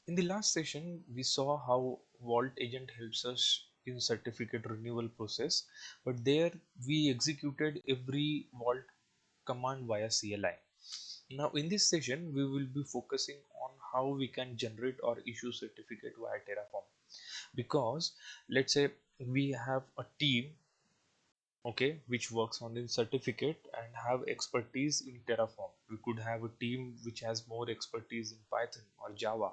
In the last session, we saw how Vault agent helps us in certificate renewal process, but there we executed every Vault command via CLI. Now in this session, we will be focusing on how we can generate or issue certificate via Terraform. Because let's say we have a team, okay, which works on the certificate and have expertise in Terraform. We could have a team which has more expertise in Python or Java.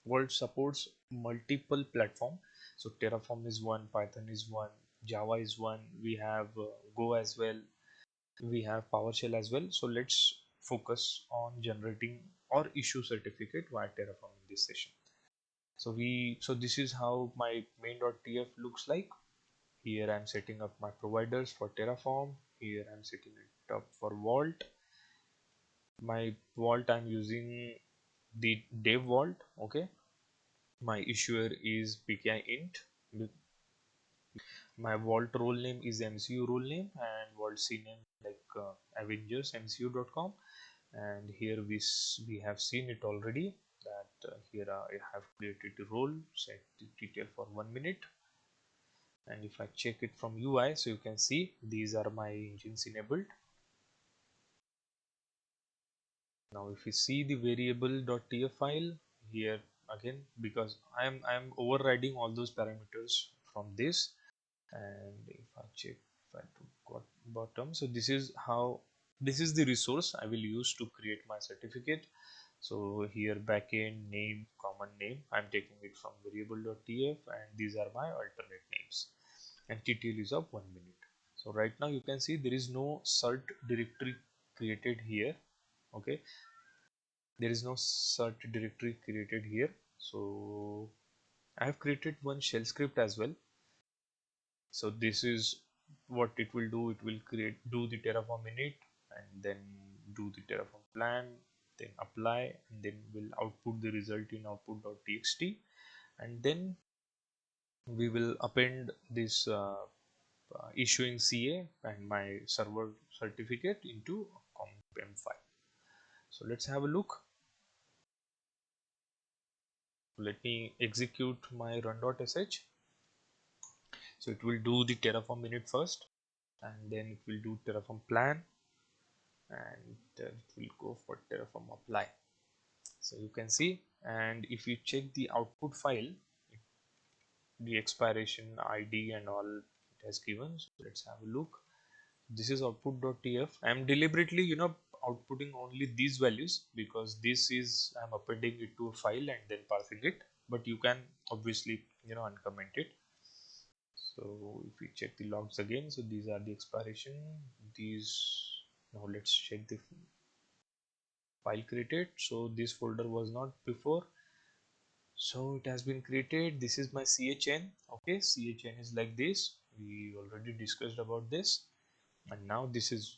Vault supports multiple platform, so Terraform is one, Python is one, Java is one, we have Go as well, we have PowerShell as well. So let's focus on generating or issue certificate via Terraform in this session. So this is how my main.tf looks like. Here I'm setting up my providers for Terraform. Here I'm setting it up for Vault. My Vault, I'm using the Dev Vault. Okay, my issuer is PKI int. My Vault role name is MCU role name, and Vault CNAME like Avengers MCU.com. And here we have seen it already that here I have created a role, set the detail for 1 minute. And if I check it from UI, so you can see these are my engines enabled. Now if you see the variable.tf file here, again, because I'm overriding all those parameters from this. And if I check, if I got bottom, so this is the resource I will use to create my certificate. So here backend name, common name, I'm taking it from variable.tf, and these are my alternate names, and TTL is of 1 minute. So right now you can see there is no cert directory created here. Okay, there is no cert directory created here. So I have created one shell script as well. So this is what it will do. It will do the Terraform init, and then do the Terraform plan, then apply, and then will output the result in output.txt, and then we will append this issuing CA and my server certificate into comp file. So let's have a look. Let me execute my run.sh. So it will do the Terraform init first, and then it will do Terraform plan, and it will go for Terraform apply. So you can see, and if you check the output file, the expiration ID and all it has given. So let's have a look. This is output.tf. I'm deliberately outputting only these values because this is I'm appending it to a file and then parsing it, but you can obviously uncomment it. So if we check the logs again, so these are the expiration. Now let's check the file created. So this folder was not before, so it has been created. This is my chn. Okay, chn is like this. We already discussed about this, and now this is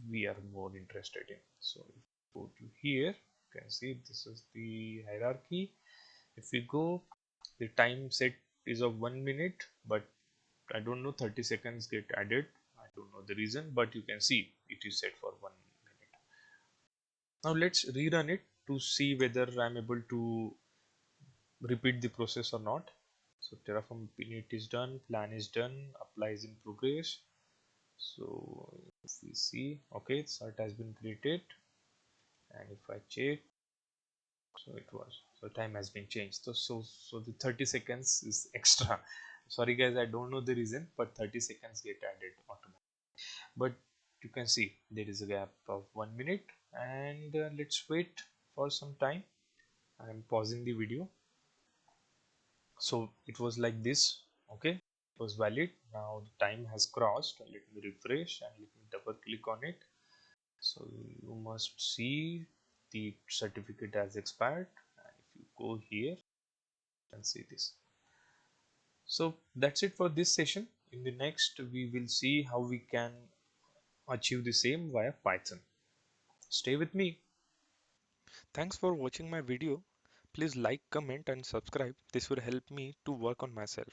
we are more interested in. So if we go to here, you can see this is the hierarchy. If we go, the time set is of 1 minute, but I don't know, 30 seconds get added. I don't know the reason, but you can see it is set for 1 minute. Now let's rerun it to see whether I'm able to repeat the process or not. So Terraform init is done, plan is done, apply is in progress. So if we see, okay, cert has been created, and if I check, so it was, so time has been changed. So the 30 seconds is extra. Sorry guys, I don't know the reason, but 30 seconds get added automatically. But you can see there is a gap of 1 minute, and let's wait for some time. I am pausing the video. So it was like this. Okay, it was valid. Now the time has crossed. Let me refresh and let me double click on it. So you must see the certificate has expired, and if you go here, you can see this. So that's it for this session. In the next, we will see how we can achieve the same via Python. Stay with me. Thanks for watching my video. Please like, comment and subscribe. This will help me to work on myself.